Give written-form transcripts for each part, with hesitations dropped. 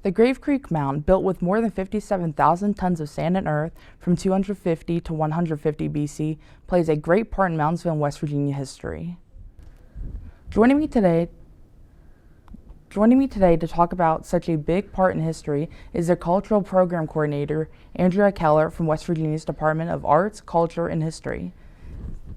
The Grave Creek Mound, built with more than 57,000 tons of sand and earth from 250 to 150 BC, plays a great part in Moundsville and West Virginia history. Joining me today to talk about such a big part in history is the Cultural Program Coordinator, Andrea Keller from West Virginia's Department of Arts, Culture, and History.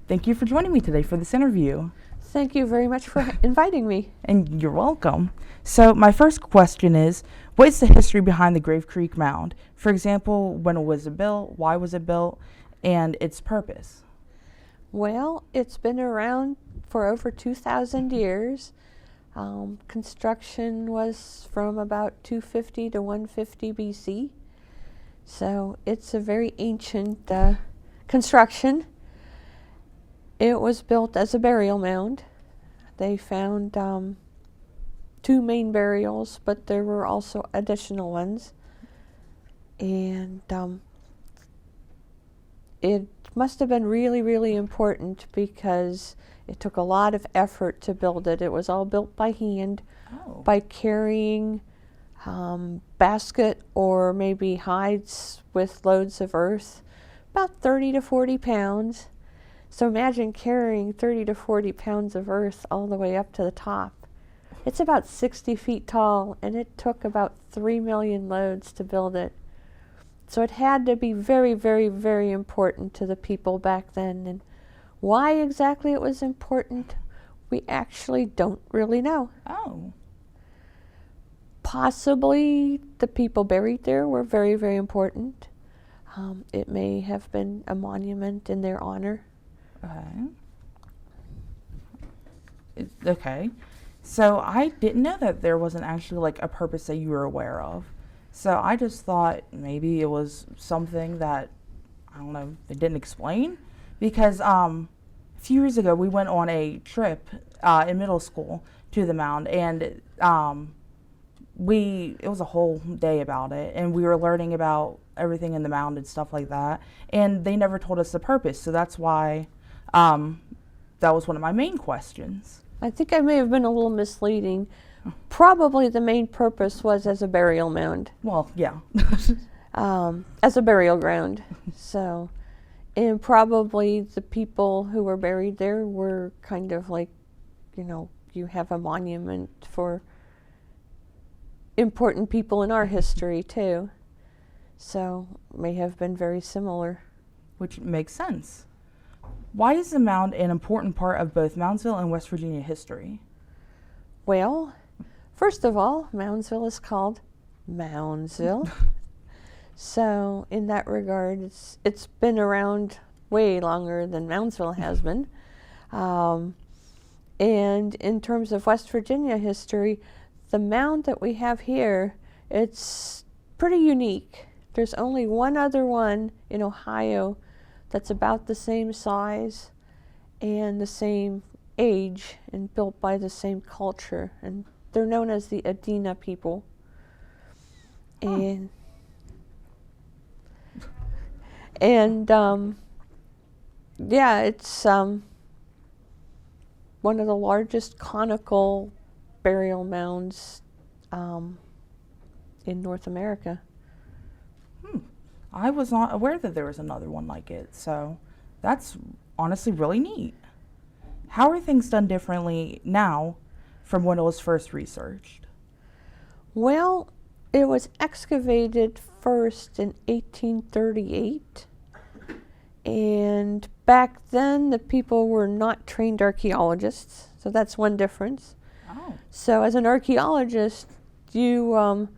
Thank you for joining me today for this interview. Thank you very much for inviting me. And you're welcome. So my first question is, what is the history behind the Grave Creek Mound? For example, when was it built, why was it built, and its purpose? Well, it's been around for over 2,000 years. Construction was from about 250 to 150 BC. So it's a very ancient construction. It was built as a burial mound. They found two main burials, but there were also additional ones. And it must have been really, really important because it took a lot of effort to build it. It was all built by hand, by carrying basket or maybe hides with loads of earth, about 30 to 40 pounds. So imagine carrying 30 to 40 pounds of earth all the way up to the top. It's about 60 feet tall, and it took about 3 million loads to build it. So it had to be very, very, very important to the people back then. And why exactly it was important, we actually don't really know. Oh. Possibly the people buried there were very, very important. It may have been a monument in their honor. Okay. So I didn't know that there wasn't actually like a purpose that you were aware of. So I just thought maybe it was something that, I don't know, they didn't explain. Because a few years ago we went on a trip in middle school to the mound, and it was a whole day about it, and we were learning about everything in the mound and stuff like that, and they never told us the purpose. So that's why that was one of my main questions. I think I may have been a little misleading. Probably the main purpose was as a burial mound. Well, yeah. As a burial ground. So, and probably the people who were buried there were kind of like, you have a monument for important people in our history too. So, may have been very similar. Which makes sense. Why is the mound an important part of both Moundsville and West Virginia history? Well, first of all, Moundsville is called Moundsville. So in that regard, it's been around way longer than Moundsville has been. And in terms of West Virginia history, the mound that we have here, it's pretty unique. There's only one other one in Ohio that's about the same size and the same age and built by the same culture. And they're known as the Adena people. And yeah, it's one of the largest conical burial mounds in North America. I was not aware that there was another one like it, so that's honestly really neat. How are things done differently now from when it was first researched? Well, it was excavated first in 1838, and back then the people were not trained archaeologists, so that's one difference. Oh. So as an archaeologist, you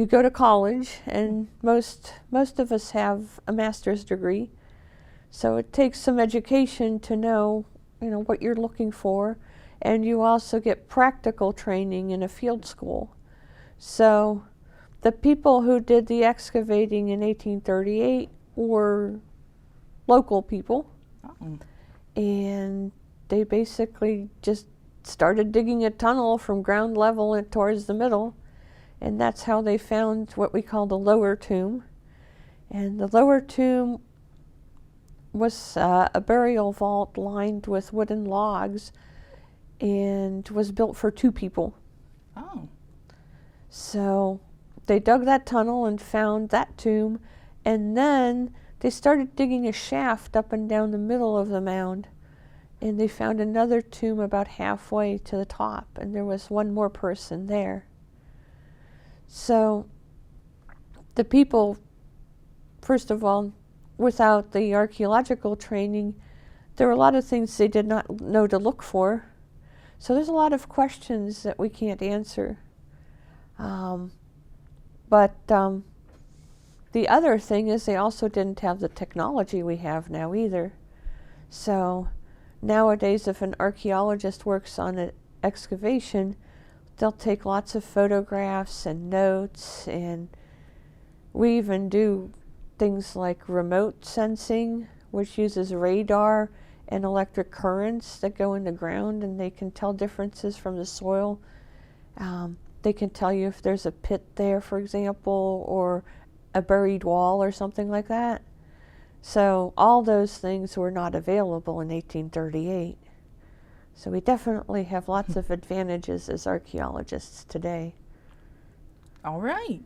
go to college, and most of us have a master's degree. So it takes some education to know, what you're looking for, and you also get practical training in a field school. So the people who did the excavating in 1838 were local people. Oh. And they basically just started digging a tunnel from ground level and towards the middle. And that's how they found what we call the lower tomb. And the lower tomb was a burial vault lined with wooden logs and was built for two people. Oh. So they dug that tunnel and found that tomb, and then they started digging a shaft up and down the middle of the mound, and they found another tomb about halfway to the top, and there was one more person there. So the people, first of all, without the archaeological training, there were a lot of things they did not know to look for. So there's a lot of questions that we can't answer. But the other thing is they also didn't have the technology we have now either. So nowadays, if an archaeologist works on an excavation, they'll take lots of photographs and notes, and we even do things like remote sensing, which uses radar and electric currents that go in the ground, and they can tell differences from the soil. They can tell you if there's a pit there, for example, or a buried wall or something like that. So all those things were not available in 1838. So we definitely have lots of advantages as archaeologists today. All right.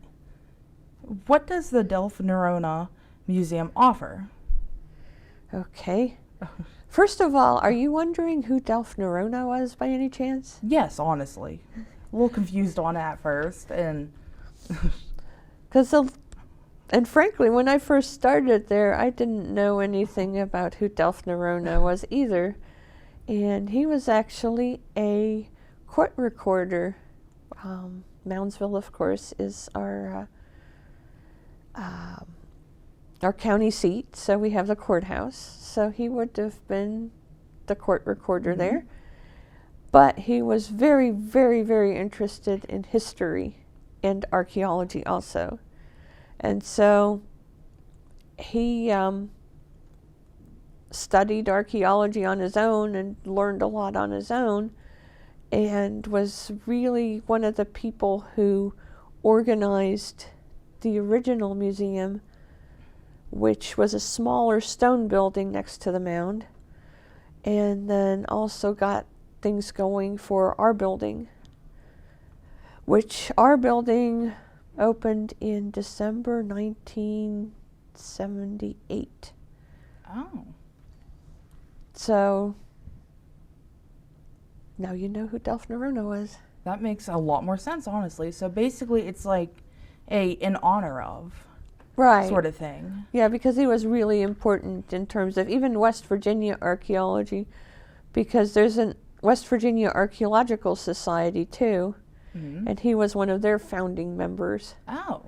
What does the Delphi-Nerona Museum offer? Okay. First of all, are you wondering who Delphi-Nerona was by any chance? Yes, honestly. A little confused on it at first, and and frankly, when I first started there, I didn't know anything about who Delphi-Nerona was either. And he was actually a court recorder. Moundsville, of course, is our county seat, so we have the courthouse. So he would have been the court recorder there. But he was very, very, very interested in history and archaeology also. And so he studied archaeology on his own and learned a lot on his own, and was really one of the people who organized the original museum, which was a smaller stone building next to the mound, and then also got things going for our building, which our building opened in December 1978. Oh. So now you know who Delphi-Nerona was. That makes a lot more sense, honestly. So basically it's like in honor of sort of thing. Yeah, because he was really important in terms of even West Virginia archaeology, because there's a West Virginia Archaeological Society too, and he was one of their founding members. Oh.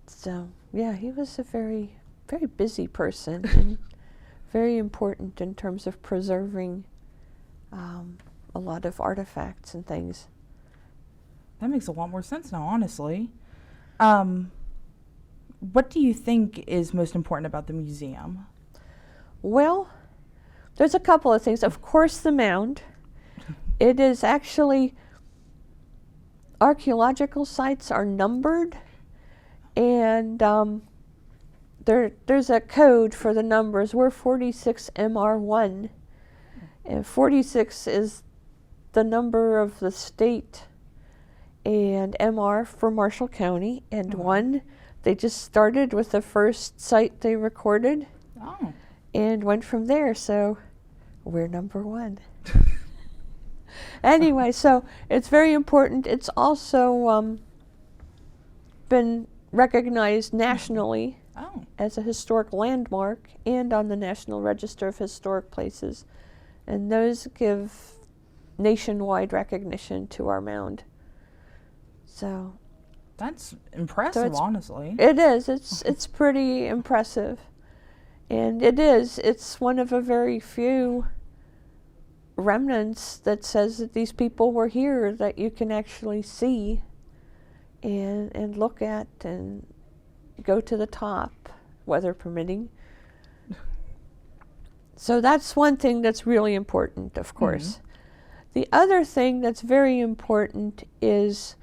So yeah, he was a very, very busy person and very important in terms of preserving a lot of artifacts and things. That makes a lot more sense now, honestly. What do you think is most important about the museum? Well, there's a couple of things. Of course, the mound. It is actually, archaeological sites are numbered, and there's a code for the numbers. We're 46 MR1, and 46 is the number of the state, and MR for Marshall County, and 1, they just started with the first site they recorded. Oh. And went from there, so we're number 1. Anyway, so it's very important. It's also been recognized nationally as a historic landmark and on the National Register of Historic Places. And those give nationwide recognition to our mound. So that's impressive, honestly. It is. It's pretty impressive. And it's one of a very few remnants that says that these people were here, that you can actually see and look at and go to the top, weather permitting. So that's one thing that's really important, of course. The other thing that's very important is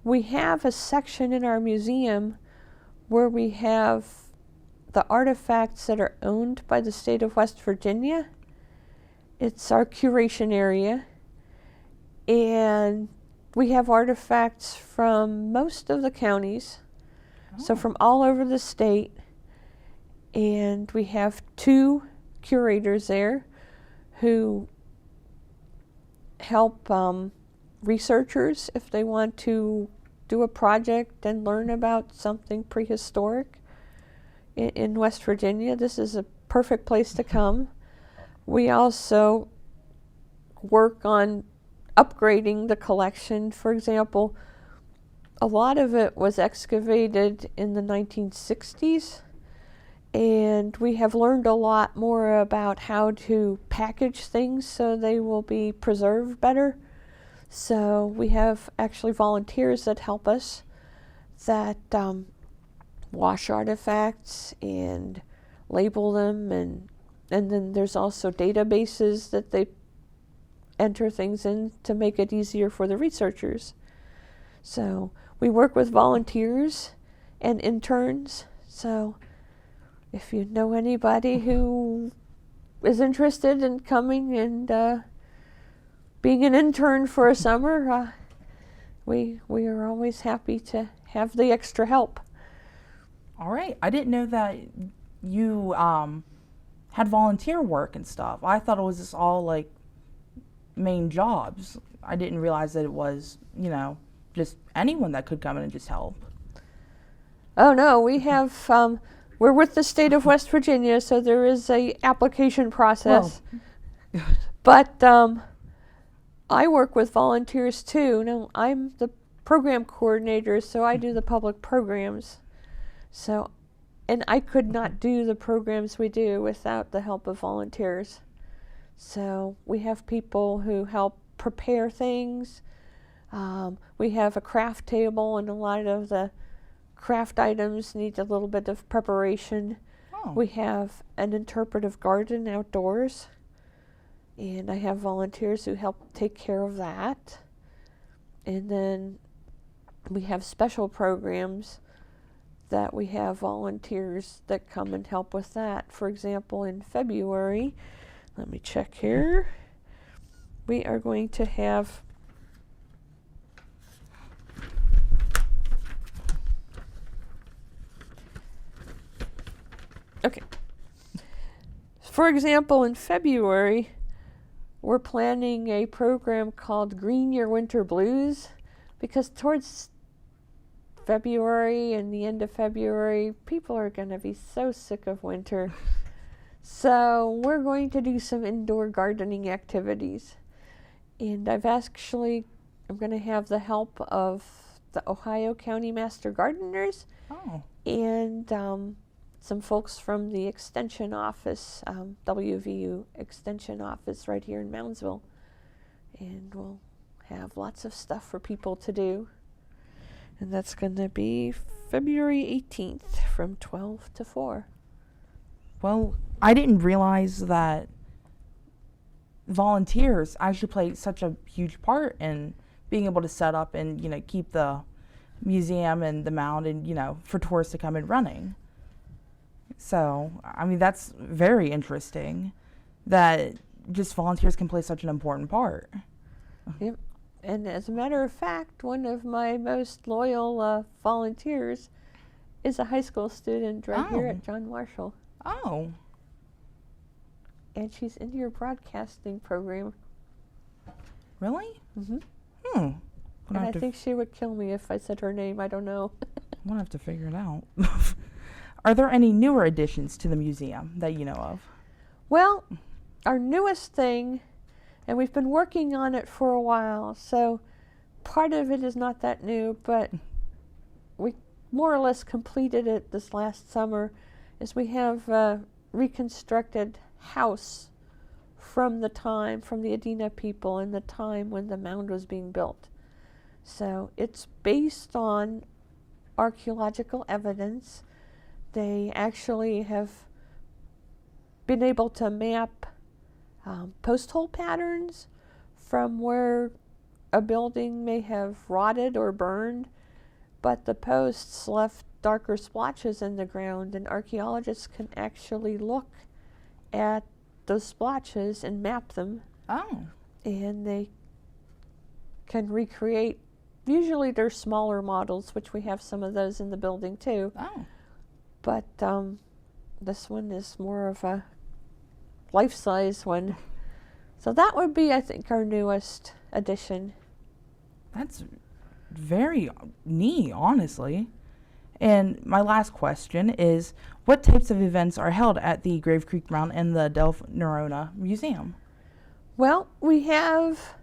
we have a section in our museum where we have the artifacts that are owned by the state of West Virginia. It's our curation area, and we have artifacts from most of the counties, so Oh. from all over the state, and we have 2 curators there who help researchers if they want to do a project and learn about something prehistoric in West Virginia. This is a perfect place to come. We also work on upgrading the collection. For example, a lot of it was excavated in the 1960s, and we have learned a lot more about how to package things so they will be preserved better. So we have actually volunteers that help us that wash artifacts and label them, and then there's also databases that they enter things in to make it easier for the researchers. So we work with volunteers and interns. So if you know anybody who is interested in coming and being an intern for a summer, we are always happy to have the extra help. All right. I didn't know that you had volunteer work and stuff. I thought it was just all like main jobs. I didn't realize that it was, just anyone that could come in and just help. Oh no, we have we're with the state of West Virginia, so there is a application process. Well. But I work with volunteers too. Now I'm the program coordinator, so I do the public programs. So, and I could not do the programs we do without the help of volunteers. So we have people who help prepare things. We have a craft table, and a lot of the craft items need a little bit of preparation. Oh. We have an interpretive garden outdoors, and I have volunteers who help take care of that. And then we have special programs that we have volunteers that come and help with that. For example, in February, let me check here, we are going to have for example, in February, we're planning a program called Green Your Winter Blues, because towards February and the end of February, people are going to be so sick of winter. So we're going to do some indoor gardening activities. And I'm going to have the help of the Ohio County Master Gardeners. Oh. And some folks from the Extension Office, WVU Extension Office right here in Moundsville. And we'll have lots of stuff for people to do. And that's going to be February 18th from 12 to 4. Well, I didn't realize that volunteers actually play such a huge part in being able to set up and, keep the museum and the mound and, for tourists to come in running. So, that's very interesting that just volunteers can play such an important part. Yep. And as a matter of fact, one of my most loyal volunteers is a high school student right here at John Marshall. Oh. And she's in your broadcasting program. Really? Mm-hmm. And I think she would kill me if I said her name. I don't know. I'm going to have to figure it out. Are there any newer additions to the museum that you know of? Well, our newest thing, and we've been working on it for a while, so part of it is not that new, but we more or less completed it this last summer, is we have a reconstructed house from the Adena people and the time when the mound was being built. So it's based on archaeological evidence. They actually have been able to map post hole patterns from where a building may have rotted or burned, but the posts left darker splotches in the ground, and archaeologists can actually look at those splotches and map them. Oh. And they can recreate Usually they're smaller models, which we have some of those in the building too. Oh. But this one is more of a life-size one. So that would be, I think, our newest addition. That's very neat, honestly. And my last question is, what types of events are held at the Grave Creek Mound and the Delph-Nerona Museum? Well, we have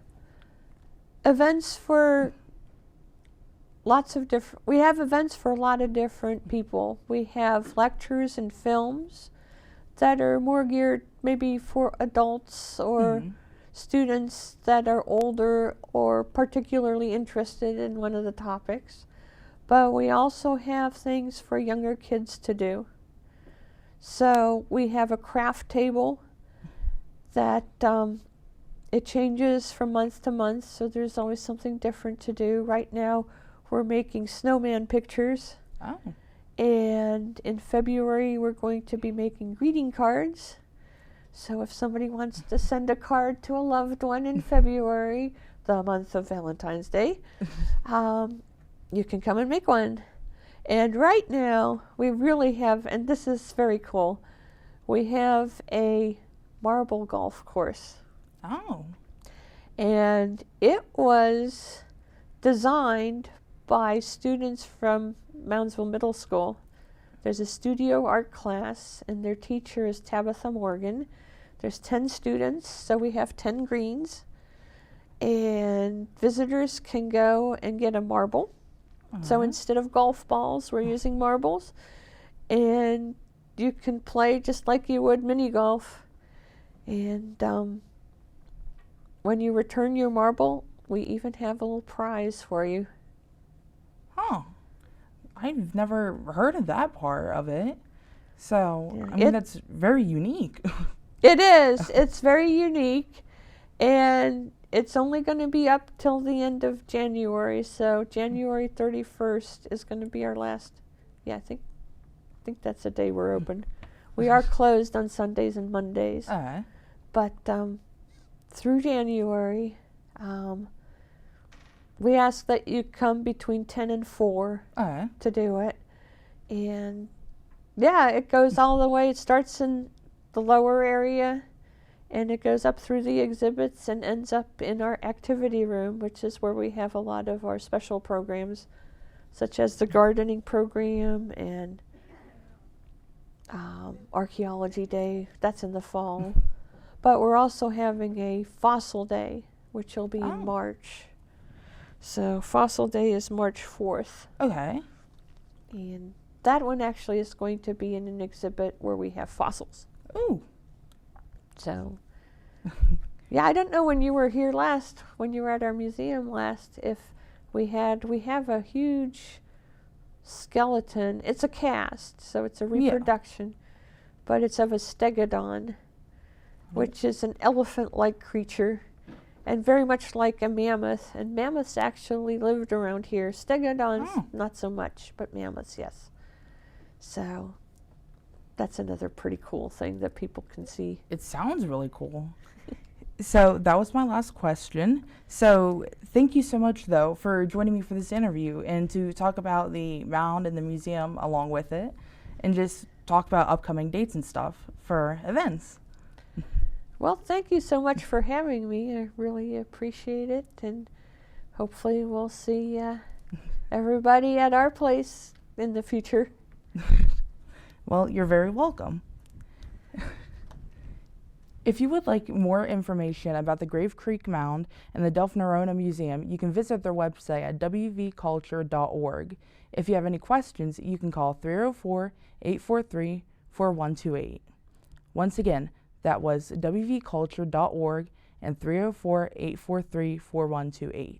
events for we have events for a lot of different people. We have lectures and films that are more geared maybe for adults or students that are older or particularly interested in one of the topics. But we also have things for younger kids to do. So we have a craft table that it changes from month to month, so there's always something different to do. Right now we're making snowman pictures. Oh. And in February we're going to be making greeting cards. So if somebody wants to send a card to a loved one in February, the month of Valentine's Day, you can come and make one. And right now we really have, and this is very cool, we have a marble golf course. Oh. And it was designed by students from Moundsville Middle School. There's a studio art class, and their teacher is Tabitha Morgan. There's 10 students, so we have 10 greens. And visitors can go and get a marble. So instead of golf balls, we're using marbles. And you can play just like you would mini golf. And when you return your marble, we even have a little prize for you. Huh. I've never heard of that part of it. So, yeah, I mean, that's very unique. It is. It's very unique. And it's only going to be up till the end of January. So January 31st is going to be our last. Yeah, I think that's the day we're open. We are closed on Sundays and Mondays. But through January, we ask that you come between 10 and 4 to do it. And yeah, it goes all the way. It starts in the lower area, and it goes up through the exhibits and ends up in our activity room, which is where we have a lot of our special programs, such as the gardening program and archaeology day. That's in the fall. But we're also having a fossil day, which will be in March. So fossil day is March 4th. Okay. And that one actually is going to be in an exhibit where we have fossils. Ooh. So, yeah, I don't know when you were here last, when you were at our museum last, if we have a huge skeleton. It's a cast, so it's a reproduction, but it's of a stegodon, which is an elephant-like creature, and very much like a mammoth. And mammoths actually lived around here. Stegodons, not so much, but mammoths, yes. So that's another pretty cool thing that people can see. It sounds really cool. So that was my last question. So thank you so much, though, for joining me for this interview and to talk about the mound and the museum along with it, and just talk about upcoming dates and stuff for events. Well, thank you so much for having me. I really appreciate it, and hopefully we'll see everybody at our place in the future. Well, you're very welcome. If you would like more information about the Grave Creek Mound and the Delph-Nerona Museum, you can visit their website at wvculture.org. If you have any questions, you can call 304-843-4128. Once again, that was wvculture.org and 304-843-4128.